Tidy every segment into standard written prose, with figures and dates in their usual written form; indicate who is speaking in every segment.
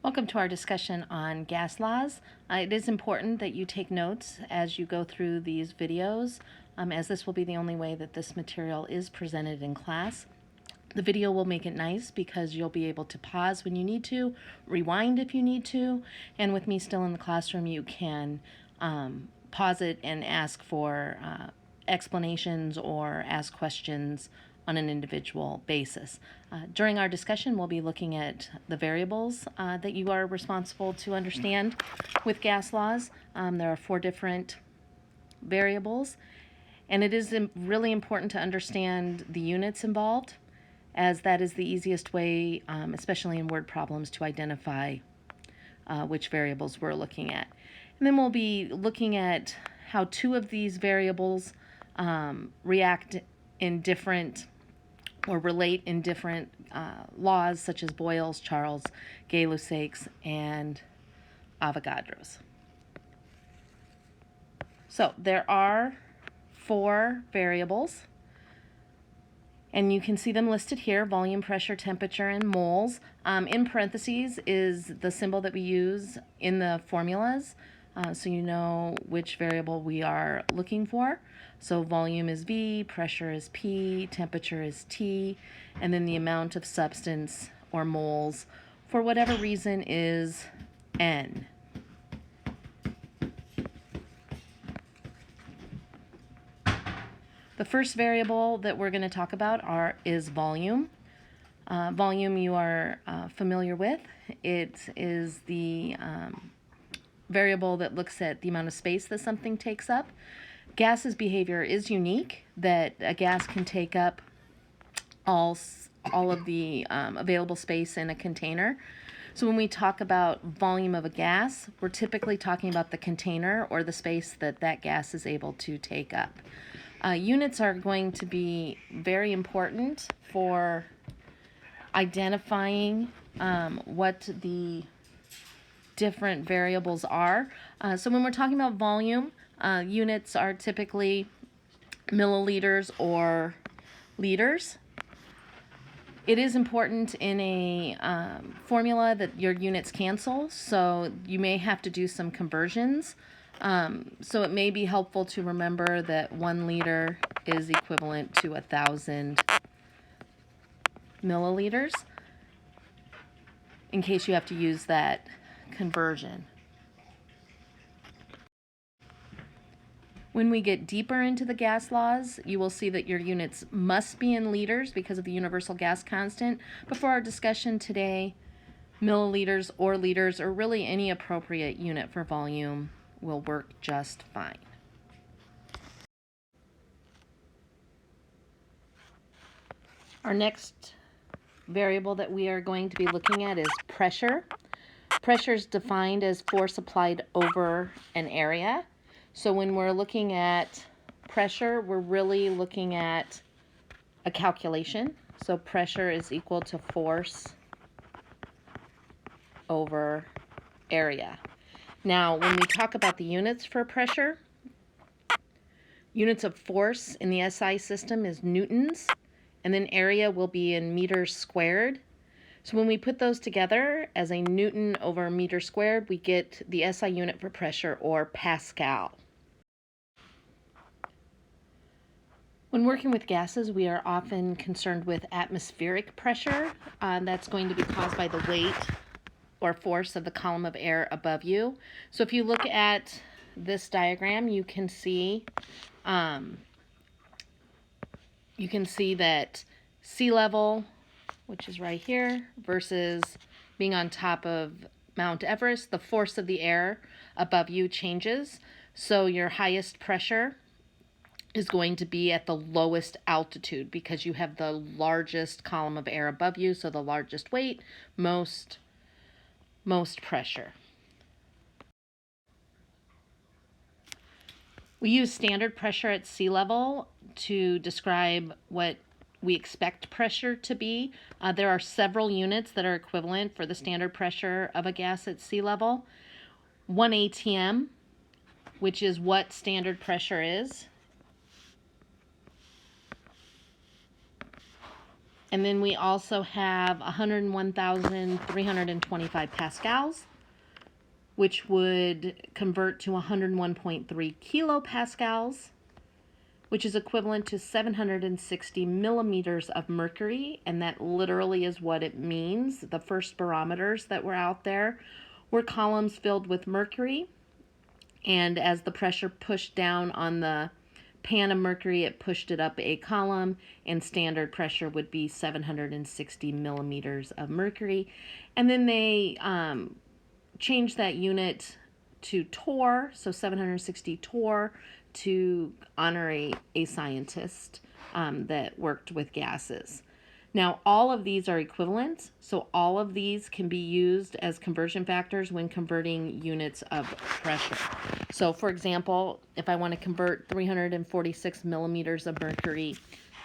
Speaker 1: Welcome to our discussion on gas laws. It is important that you take notes as you go through these videos, as this will be the only way that this material is presented in class. The video will make it nice because you'll be able to pause when you need to, rewind if you need to, and with me still in the classroom, you can pause it and ask for explanations or ask questions on an individual basis. During our discussion, we'll be looking at the variables that you are responsible to understand with gas laws. There are 4 different variables, and it is really important to understand the units involved, as that is the easiest way, especially in word problems, to identify which variables we're looking at. And then we'll be looking at how 2 of these variables react in different or relate in different laws, such as Boyle's, Charles, Gay-Lussac's, and Avogadro's. So there are 4 variables, and you can see them listed here: volume, pressure, temperature, and moles. In parentheses is the symbol that we use in the formulas, so you know which variable we are looking for. So volume is V, pressure is P, temperature is T, and then the amount of substance or moles, for whatever reason, is N. The first variable that we're going to talk about is volume. Volume you are familiar with. It is the variable that looks at the amount of space that something takes up. Gas's behavior is unique, that a gas can take up all of the available space in a container. So when we talk about volume of a gas, we're typically talking about the container or the space that that gas is able to take up. Units are going to be very important for identifying what the different variables are. So when we're talking about volume, units are typically milliliters or liters. It is important in a formula that your units cancel, so you may have to do some conversions. So it may be helpful to remember that 1 liter is equivalent to 1,000 milliliters in case you have to use that conversion. When we get deeper into the gas laws, you will see that your units must be in liters because of the universal gas constant. But for our discussion today, milliliters or liters, or really any appropriate unit for volume, will work just fine. Our next variable that we are going to be looking at is pressure. Pressure is defined as force applied over an area. So when we're looking at pressure, we're really looking at a calculation. So pressure is equal to force over area. Now, when we talk about the units for pressure, units of force in the SI system is newtons, and then area will be in meters squared. So when we put those together as a newton over meter squared, we get the SI unit for pressure, or Pascal. When working with gases, we are often concerned with atmospheric pressure. That's going to be caused by the weight or force of the column of air above you. So if you look at this diagram, you can see that sea level, which is right here, versus being on top of Mount Everest, the force of the air above you changes. So your highest pressure is going to be at the lowest altitude because you have the largest column of air above you, so the largest weight, most pressure. We use standard pressure at sea level to describe what we expect pressure to be. There are several units that are equivalent for the standard pressure of a gas at sea level. 1 atm, which is what standard pressure is. And then we also have 101,325 pascals, which would convert to 101.3 kilopascals, which is equivalent to 760 millimeters of mercury, and that literally is what it means. The first barometers that were out there were columns filled with mercury, and as the pressure pushed down on the pan of mercury, it pushed it up a column, and standard pressure would be 760 millimeters of mercury. And then they changed that unit to torr, so 760 torr, to honor a scientist that worked with gases. Now, all of these are equivalent, so all of these can be used as conversion factors when converting units of pressure. So, for example, if I want to convert 346 millimeters of mercury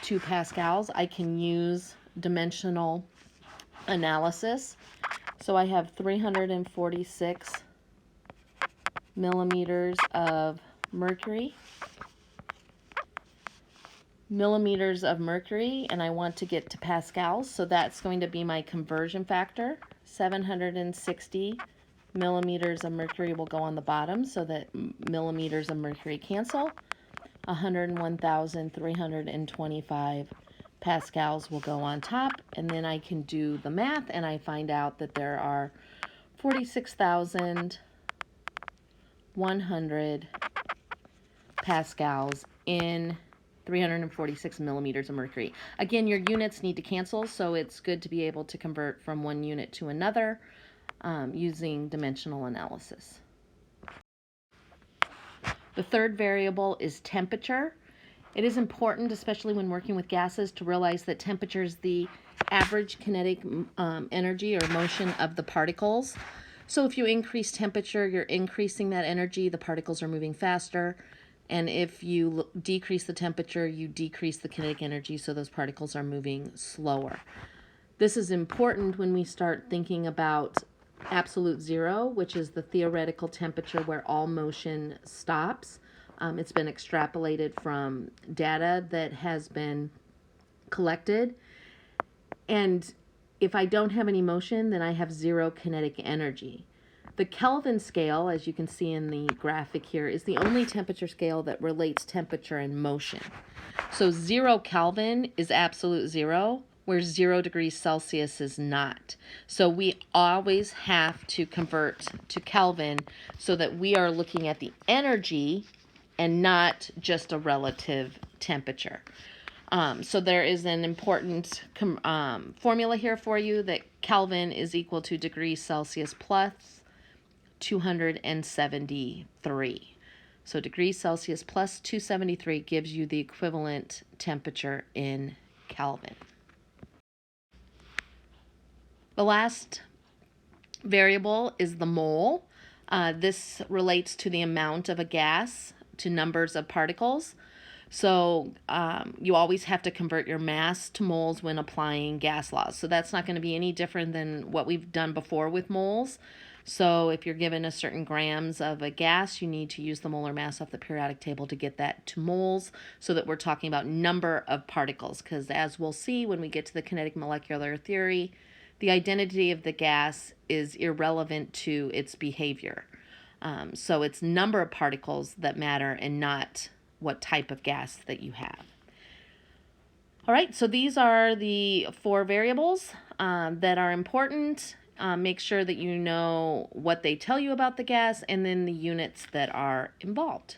Speaker 1: to pascals, I can use dimensional analysis. So I have 346 millimeters of mercury, and I want to get to pascals, so that's going to be my conversion factor. 760 millimeters of mercury will go on the bottom so that millimeters of mercury cancel. 101,325 pascals will go on top, and then I can do the math, and I find out that there are 46,100 pascals in 346 millimeters of mercury. Again, your units need to cancel, so it's good to be able to convert from one unit to another using dimensional analysis. The third variable is temperature. It is important, especially when working with gases, to realize that temperature is the average kinetic energy or motion of the particles. So if you increase temperature, you're increasing that energy, the particles are moving faster. And if you decrease the temperature, you decrease the kinetic energy, so those particles are moving slower. This is important when we start thinking about absolute zero, which is the theoretical temperature where all motion stops. It's been extrapolated from data that has been collected. And if I don't have any motion, then I have zero kinetic energy. The Kelvin scale, as you can see in the graphic here, is the only temperature scale that relates temperature and motion. So 0 Kelvin is absolute zero, where 0 degrees Celsius is not. So we always have to convert to Kelvin so that we are looking at the energy and not just a relative temperature. So there is an important formula here for you that Kelvin is equal to degrees Celsius plus 273. So degrees Celsius plus 273 gives you the equivalent temperature in Kelvin. The last variable is the mole. This relates to the amount of a gas to numbers of particles. So you always have to convert your mass to moles when applying gas laws. So that's not going to be any different than what we've done before with moles. So if you're given a certain grams of a gas, you need to use the molar mass off the periodic table to get that to moles, so that we're talking about number of particles. Because as we'll see when we get to the kinetic molecular theory, the identity of the gas is irrelevant to its behavior. So it's number of particles that matter and not what type of gas that you have. All right, so these are the 4 variables that are important. Make sure that you know what they tell you about the gas and then the units that are involved.